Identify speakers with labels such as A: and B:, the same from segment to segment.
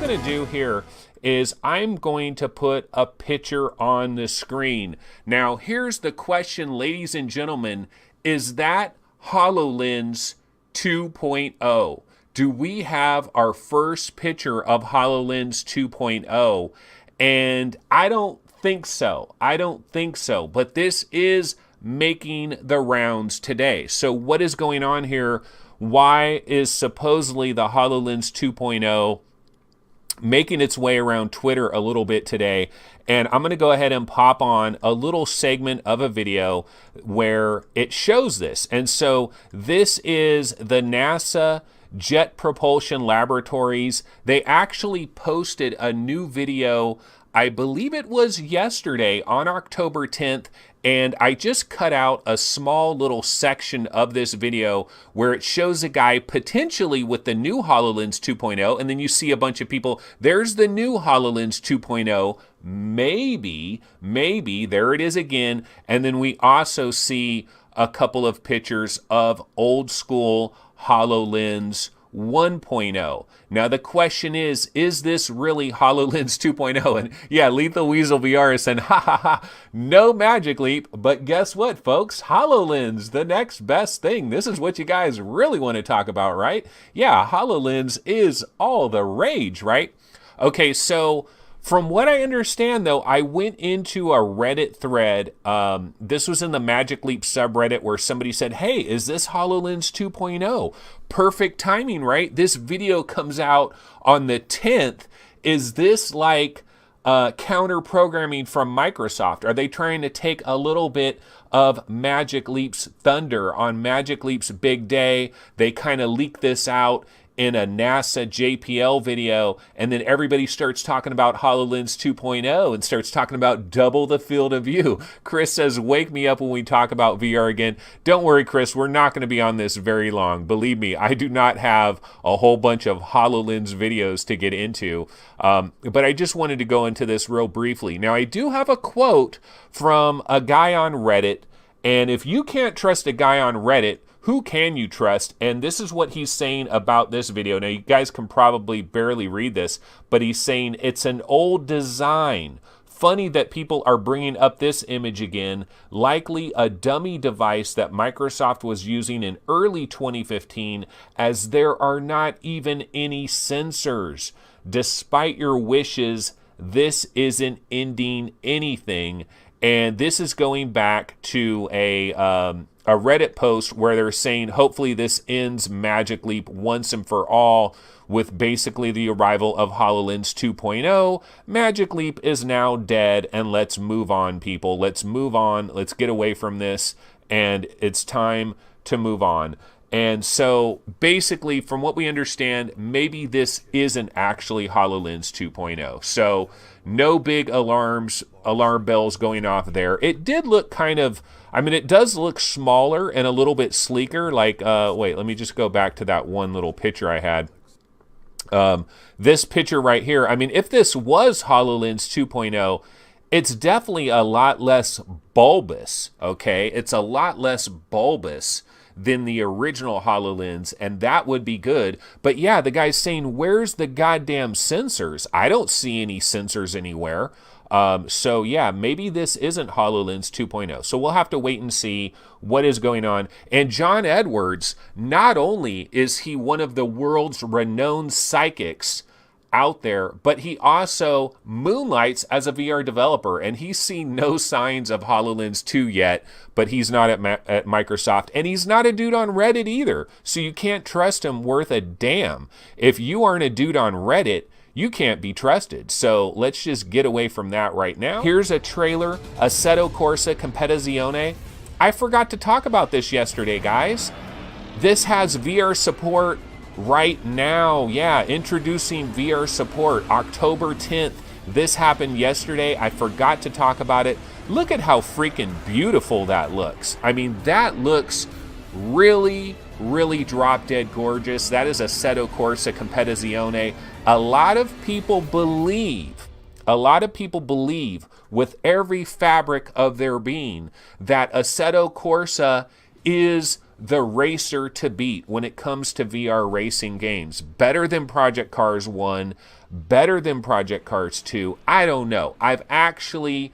A: going to do here is I'm going to put a picture on the screen. Now, here's the question, ladies and gentlemen. Is that HoloLens 2.0? Do we have our first picture of HoloLens 2.0? And I don't think so. But this is making the rounds today. So what is going on here? Why is supposedly the HoloLens 2.0 making its way around Twitter a little bit today? And I'm going to go ahead and pop on a little segment of a video where it shows this. And so this is the NASA Jet Propulsion Laboratories. They actually posted a new video, I believe it was yesterday on October 10th, and I just cut out a small little section of this video where it shows a guy potentially with the new HoloLens 2.0, and then you see a bunch of people. There's the new HoloLens 2.0. Maybe, there it is again. And then we also see a couple of pictures of old school HoloLens 1.0. Now the question is this really HoloLens 2.0? And yeah, Lethal Weasel VR is saying, ha ha ha, no Magic Leap. But guess what, folks? HoloLens, the next best thing. This is what you guys really want to talk about, right? Yeah, HoloLens is all the rage, right? Okay, so from what I understand, though, I went into a Reddit thread. This was in the Magic Leap subreddit where somebody said, hey, is this HoloLens 2.0? Perfect timing, right? This video comes out on the 10th. Is this like counter programming from Microsoft? Are they trying to take a little bit of Magic Leap's thunder on Magic Leap's big day? They kind of leak this out in a NASA JPL video, and then everybody starts talking about HoloLens 2.0 and starts talking about double the field of view. Chris says, wake me up when we talk about VR again. Don't worry, Chris, we're not going to be on this very long. Believe me, I do not have a whole bunch of HoloLens videos to get into, but I just wanted to go into this real briefly. Now, I do have a quote from a guy on Reddit, and if you can't trust a guy on Reddit, who can you trust? And this is what he's saying about this video. Now, you guys can probably barely read this, but he's saying it's an old design. Funny that people are bringing up this image again. Likely a dummy device that Microsoft was using in early 2015, as there are not even any sensors. Despite your wishes, this isn't ending anything. And this is going back to a Reddit post where they're saying hopefully this ends Magic Leap once and for all with basically the arrival of HoloLens 2.0. Magic Leap is now dead, and let's move on, people. Let's move on. Let's get away from this, and it's time to move on. And so basically, from what we understand, maybe this isn't actually HoloLens 2.0. So no big alarm bells going off there. It did look kind of, I mean, it does look smaller and a little bit sleeker. Like, wait, let me just go back to that one little picture I had. This picture right here, I mean, if this was HoloLens 2.0, it's definitely a lot less bulbous, okay? It's a lot less bulbous than the original HoloLens, and that would be good. But yeah, the guy's saying, where's the goddamn sensors? I don't see any sensors anywhere. So yeah, maybe this isn't HoloLens 2.0. So we'll have to wait and see what is going on. And John Edwards, not only is he one of the world's renowned psychics out there, but he also moonlights as a VR developer, and he's seen no signs of HoloLens 2 yet, but he's not at Microsoft, and he's not a dude on Reddit either, so you can't trust him worth a damn. If you aren't a dude on Reddit, you can't be trusted. So let's just get away from that right now. Here's a trailer, Assetto Corsa Competizione. I forgot to talk about this yesterday, guys. This has VR support right now. Yeah, introducing VR support October 10th. This happened yesterday. I forgot to talk about it. Look at how freaking beautiful that looks. I mean, that looks really, really drop dead gorgeous. That is Assetto Corsa Competizione. A lot of people believe with every fabric of their being that Assetto Corsa is the racer to beat when it comes to VR racing games? Better than Project Cars 1, better than Project Cars 2? I don't know. I've actually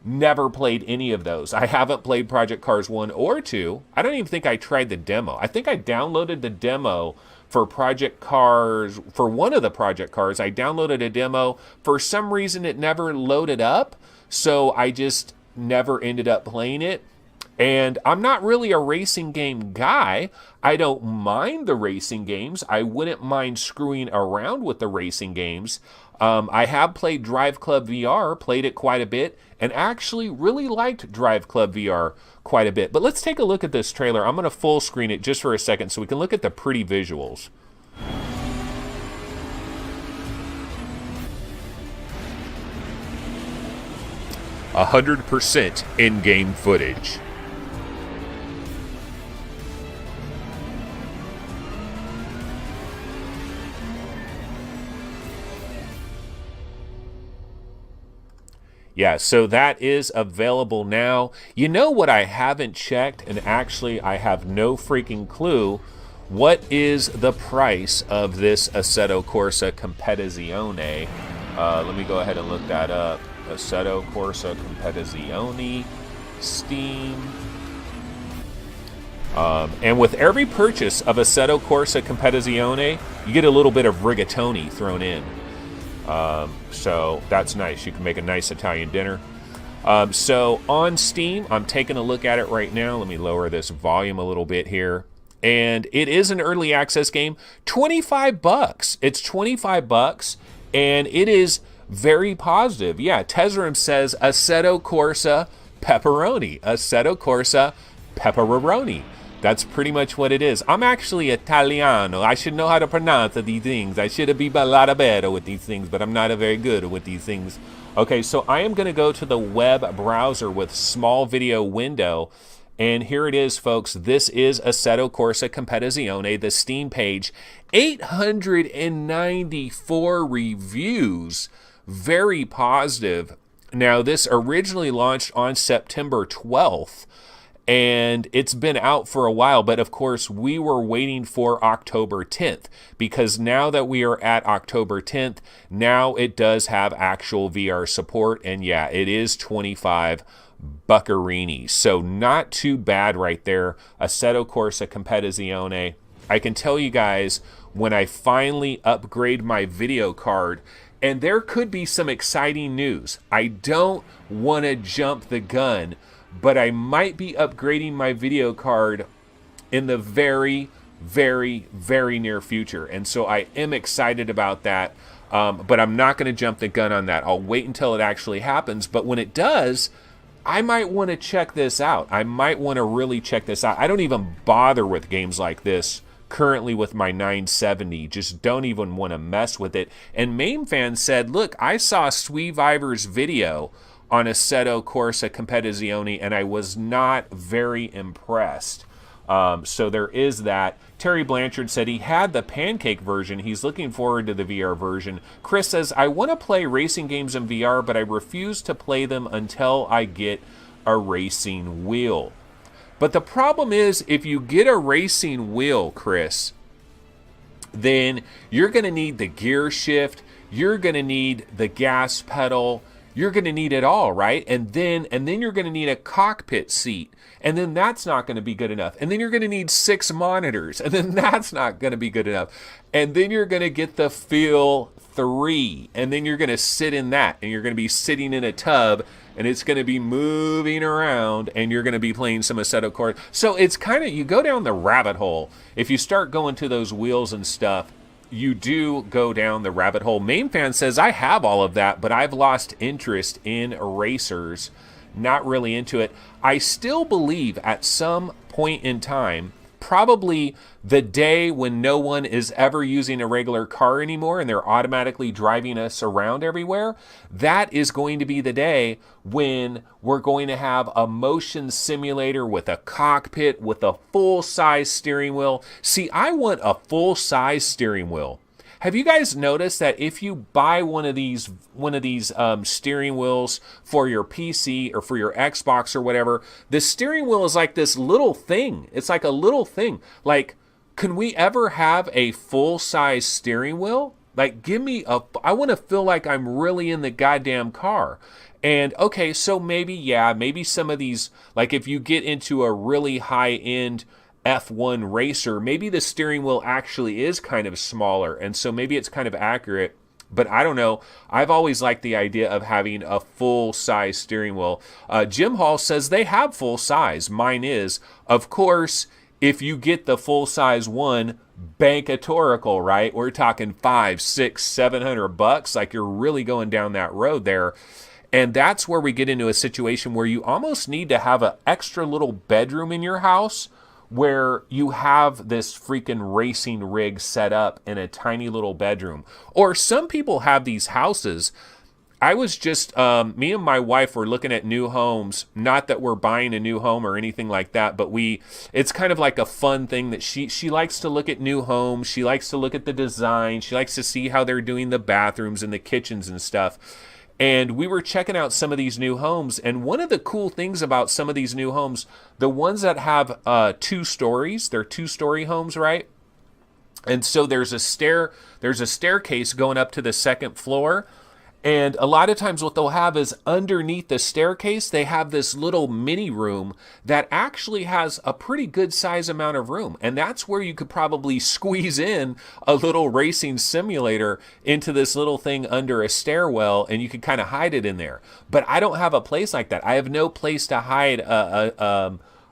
A: never played any of those. I haven't played Project Cars 1 or 2. I don't even think I tried the demo. I think I downloaded the demo for Project Cars, for one of the Project Cars. I downloaded a demo. For some reason, it never loaded up, so I just never ended up playing it. And I'm not really a racing game guy. I don't mind the racing games. I wouldn't mind screwing around with the racing games. I have played Drive Club VR, played it quite a bit, and actually really liked Drive Club VR quite a bit. But let's take a look at this trailer. I'm going to full screen it just for a second so we can look at the pretty visuals. A 100% in-game footage. Yeah, so that is available now. You know what I haven't checked, and actually I have no freaking clue, what is the price of this Assetto Corsa Competizione? Let me go ahead and look that up. Assetto Corsa Competizione, Steam. And with every purchase of Assetto Corsa Competizione, you get a little bit of rigatoni thrown in. So that's nice. You can make a nice Italian dinner. So on Steam, I'm taking a look at it right now. Let me lower this volume a little bit here. And it is an early access game. $25. It's $25, and it is very positive. Yeah, Tesrim says Assetto Corsa Pepperoni. Assetto Corsa Pepperoni. That's pretty much what it is. I'm actually Italiano. I should know how to pronounce these things. I should be a lot better with these things, but I'm not very good with these things. Okay, so I am going to go to the web browser with small video window, and here it is, folks. This is Assetto Corsa Competizione, the Steam page. 894 reviews. Very positive. Now, this originally launched on September 12th. And it's been out for a while, but of course we were waiting for October 10th, because now that we are at October 10th, now it does have actual VR support, and yeah, it is 25 buccarini. So not too bad right there. Assetto Corsa Competizione. I can tell you guys, when I finally upgrade my video card, and there could be some exciting news. I don't want to jump the gun, but I might be upgrading my video card in the very, very, very near future. And so I am excited about that, but I'm not going to jump the gun on that. I'll wait until it actually happens. But when it does, I might want to check this out. I might want to really check this out. I don't even bother with games like this currently with my 970. Just don't even want to mess with it. And MainFan said, look, I saw Sweeviver's video on Assetto Corsa Competizione, and I was not very impressed. So there is that. Terry Blanchard said he had the pancake version. He's looking forward to the VR version. Chris says, I want to play racing games in VR, but I refuse to play them until I get a racing wheel. But the problem is, if you get a racing wheel, Chris, then you're going to need the gear shift. You're going to need the gas pedal. You're going to need it all, right? And then you're going to need a cockpit seat. And then that's not going to be good enough. And then you're going to need 6 monitors. And then that's not going to be good enough. And then you're going to get the Feel 3. And then you're going to sit in that. And you're going to be sitting in a tub. And it's going to be moving around. And you're going to be playing some Assetto Corsa. So it's kind of, you go down the rabbit hole. If you start going to those wheels and stuff, you do go down the rabbit hole. MainFan says, I have all of that, but I've lost interest in racers. Not really into it. I still believe at some point in time, probably the day when no one is ever using a regular car anymore and they're automatically driving us around everywhere, that is going to be the day when we're going to have a motion simulator with a cockpit, with a full-size steering wheel. See, I want a full-size steering wheel. Have you guys noticed that if you buy one of these steering wheels for your PC or for your Xbox or whatever, the steering wheel is like this little thing. It's like a little thing. Like, can we ever have a full-size steering wheel? Like, I want to feel like I'm really in the goddamn car. And okay, so maybe some of these, like if you get into a really high-end F1 racer, maybe the steering wheel actually is kind of smaller, and so maybe it's kind of accurate. But I don't know. I've always liked the idea of having a full-size steering wheel. Jim Hall says they have full size. Mine is. Of course, if you get the full-size one, bankatorical, right? We're talking $500, $600, $700. Like, you're really going down that road there. And that's where we get into a situation where you almost need to have an extra little bedroom in your house where you have this freaking racing rig set up in a tiny little bedroom. Or some people have these houses. I was just, me and my wife were looking at new homes. Not that we're buying a new home or anything like that, but it's kind of like a fun thing that she likes to look at new homes. She likes to look at the design. She likes to see how they're doing the bathrooms and the kitchens and stuff. And we were checking out some of these new homes, and one of the cool things about some of these new homes, the ones that have 2 stories, they're 2-story homes, right? And so there's a staircase going up to the second floor. And a lot of times what they'll have is underneath the staircase, they have this little mini room that actually has a pretty good size amount of room. And that's where you could probably squeeze in a little racing simulator into this little thing under a stairwell, and you could kind of hide it in there. But I don't have a place like that. I have no place to hide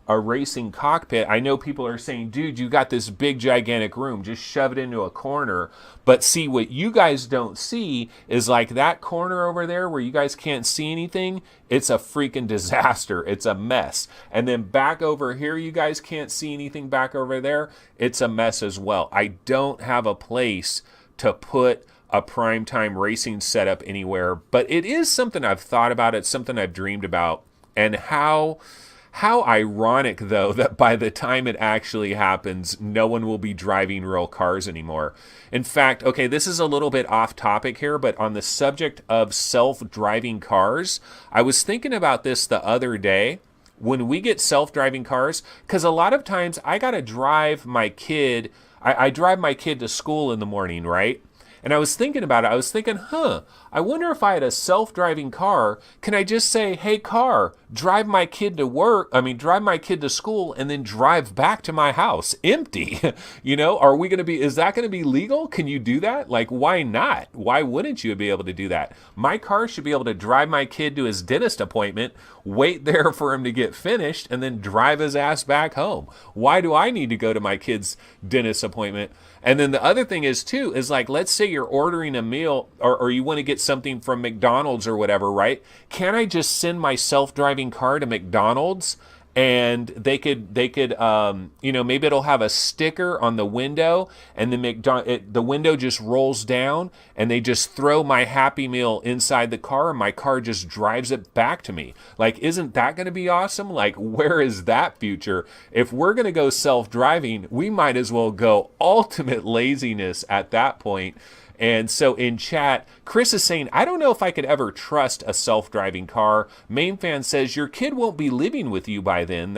A: a racing cockpit. I know people are saying, dude, you got this big gigantic room, just shove it into a corner. But see, what you guys don't see is like that corner over there where you guys can't see anything. It's a freaking disaster. It's a mess. And then back over here, you guys can't see anything back over there. It's a mess as well. I don't have a place to put a primetime racing setup anywhere, but it is something I've thought about. It's something I've dreamed about. And how ironic, though, that by the time it actually happens, no one will be driving real cars anymore. In fact, okay, this is a little bit off topic here, but on the subject of self-driving cars, I was thinking about this the other day. When we get self-driving cars, because a lot of times I got to drive my kid, I drive my kid to school in the morning, right? And I was thinking about it. I was thinking, I wonder if I had a self-driving car, can I just say, hey, car, drive my kid to school and then drive back to my house empty? Is that going to be legal? Can you do that? Like, why not? Why wouldn't you be able to do that? My car should be able to drive my kid to his dentist appointment, wait there for him to get finished, and then drive his ass back home. Why do I need to go to my kid's dentist appointment? And then the other thing is, too, is like, let's say you're ordering a meal or you want to get something from McDonald's or whatever, right? Can't I just send my self-driving car to McDonald's and they could maybe it'll have a sticker on the window, and the window just rolls down and they just throw my Happy Meal inside the car and my car just drives it back to me. Like, isn't that going to be awesome? Like, where is that future? If we're going to go self-driving, we might as well go ultimate laziness at that point. And so in chat, Chris is saying, I don't know if I could ever trust a self-driving car. Main fan says, your kid won't be living with you by then.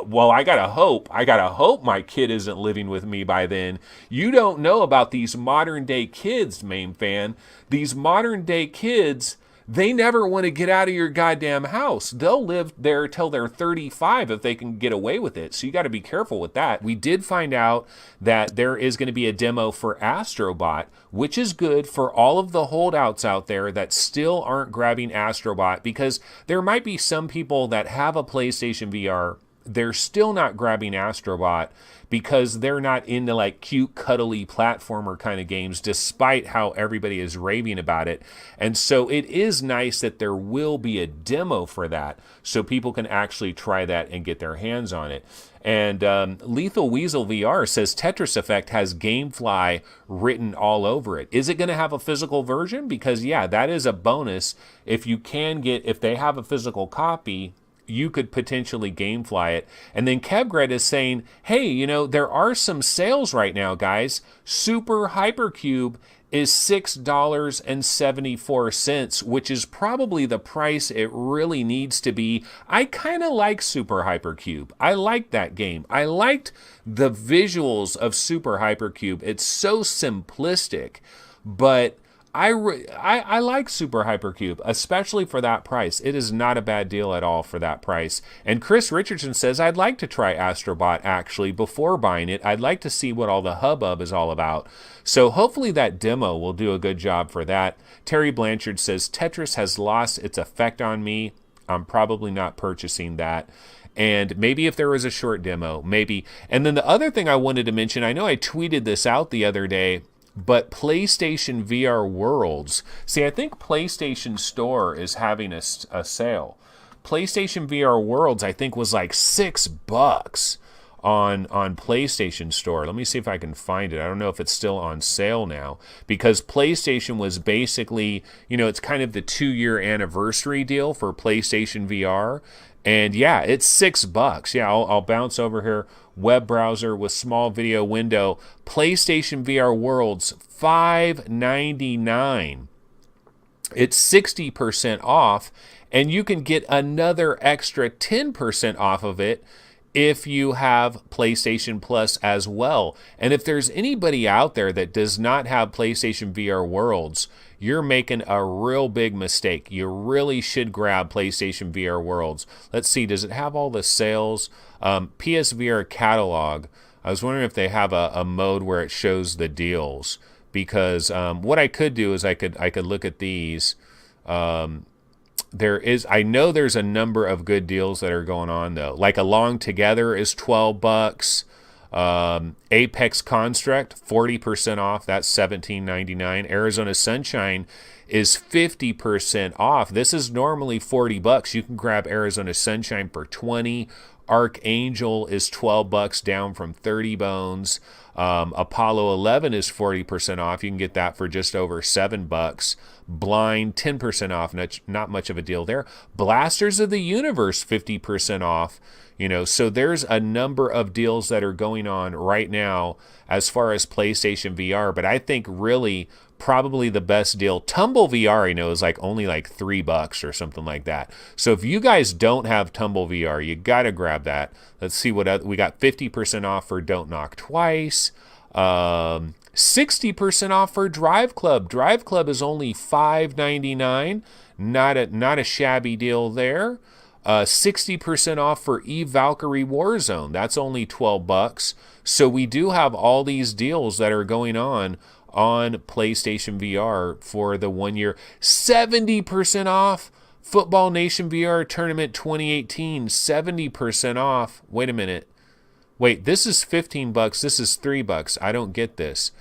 A: Well, I gotta hope my kid isn't living with me by then. You don't know about these modern day kids, Main fan. These modern day kids, they never want to get out of your goddamn house. They'll live there till they're 35 if they can get away with it. So you got to be careful with that. We did find out that there is going to be a demo for Astrobot, which is good for all of the holdouts out there that still aren't grabbing Astrobot, because there might be some people that have a PlayStation VR. They're still not grabbing Astrobot because they're not into like cute, cuddly platformer kind of games, despite how everybody is raving about it. And so it is nice that there will be a demo for that so people can actually try that and get their hands on it. And Lethal Weasel VR says Tetris Effect has Gamefly written all over it. Is it going to have a physical version? Because, yeah, that is a bonus. If they have a physical copy, you could potentially gamefly it. And then Kevgret is saying, hey, you know, there are some sales right now, guys. Super Hypercube is $6.74, which is probably the price it really needs to be. I kind of like Super Hypercube. I like that game. I liked the visuals of Super Hypercube. It's so simplistic, but I like Super Hypercube, especially for that price. It is not a bad deal at all for that price. And Chris Richardson says, I'd like to try Astrobot actually before buying it. I'd like to see what all the hubbub is all about. So hopefully that demo will do a good job for that. Terry Blanchard says, Tetris has lost its effect on me. I'm probably not purchasing that. And maybe if there was a short demo, maybe. And then the other thing I wanted to mention, I know I tweeted this out the other day, but PlayStation VR Worlds. See, I think PlayStation Store is having a sale. PlayStation VR Worlds, I think, was like $6 on PlayStation Store. Let me see if I can find it. I don't know if it's still on sale now, because PlayStation was basically, you know, it's kind of the 2-year anniversary deal for PlayStation VR. And yeah, it's $6. Yeah, I'll bounce over here. Web browser with small video window. PlayStation VR Worlds, $5.99. It's 60% off, and you can get another extra 10% off of it if you have PlayStation Plus as well. And if there's anybody out there that does not have PlayStation VR Worlds, you're making a real big mistake. You really should grab PlayStation VR Worlds. Let's see, does it have all the sales? PSVR catalog. I was wondering if they have a mode where it shows the deals, because what I could do is I could look at these. I know there's a number of good deals that are going on though. Like Along Together is $12. Apex Construct 40% off. That's $17.99. Arizona Sunshine is 50% off. This is normally $40. You can grab Arizona Sunshine for $20. Archangel is $12, down from 30 bones. Apollo 11 is 40% off. You can get that for just over $7. Blind 10% off. Not much of a deal there. Blasters of the Universe 50% off. You know, so there's a number of deals that are going on right now as far as PlayStation VR. But I think really probably the best deal, Tumble VR, I know, is like only like $3 or something like that. So if you guys don't have Tumble VR, you got to grab that. Let's see what we got. 50% off for Don't Knock Twice. 60% off for Drive Club. Drive Club is only $5.99. Not a shabby deal there. 60% off for Eve Valkyrie Warzone. That's only $12. So we do have all these deals that are going on PlayStation VR for the 1 year. 70% off Football Nation VR Tournament 2018. 70% off. Wait a minute. Wait, this is $15. This is $3. I don't get this.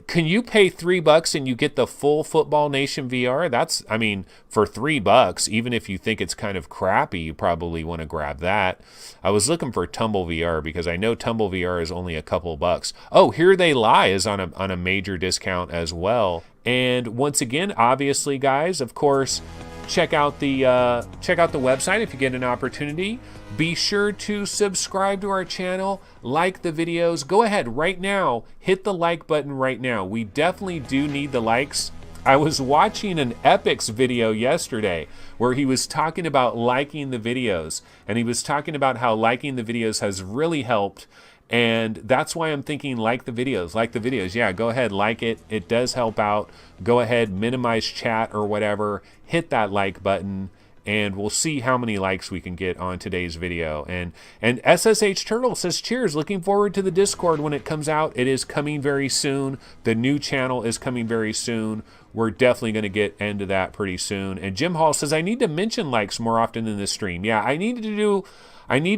A: Can you pay $3 and you get the full Football Nation VR? That's, I mean, for $3, even if you think it's kind of crappy, you probably want to grab that. I was looking for Tumble VR because I know Tumble VR is only a couple bucks. Oh, Here They Lie is on a major discount as well. And once again, obviously, guys, of course, check out the website if you get an opportunity. Be sure to subscribe to our channel, like the videos. Go ahead right now, hit the like button right now. We definitely do need the likes. I was watching an Epix video yesterday where he was talking about liking the videos, and he was talking about how liking the videos has really helped. And that's why I'm thinking like the videos. Yeah, go ahead, like it. It does help out. Go ahead, minimize chat or whatever. Hit that like button, and we'll see how many likes we can get on today's video. And SSH Turtle says, cheers, looking forward to the Discord when it comes out. It is coming very soon. The new channel is coming very soon. We're definitely going to get into that pretty soon. And Jim Hall says, I need to mention likes more often in the stream. Yeah, I need to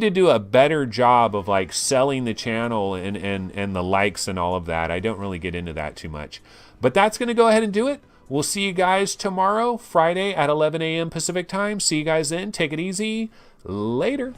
A: do a better job of like selling the channel and the likes and all of that. I don't really get into that too much. But that's going to go ahead and do it. We'll see you guys tomorrow, Friday at 11 a.m. Pacific time. See you guys then. Take it easy. Later.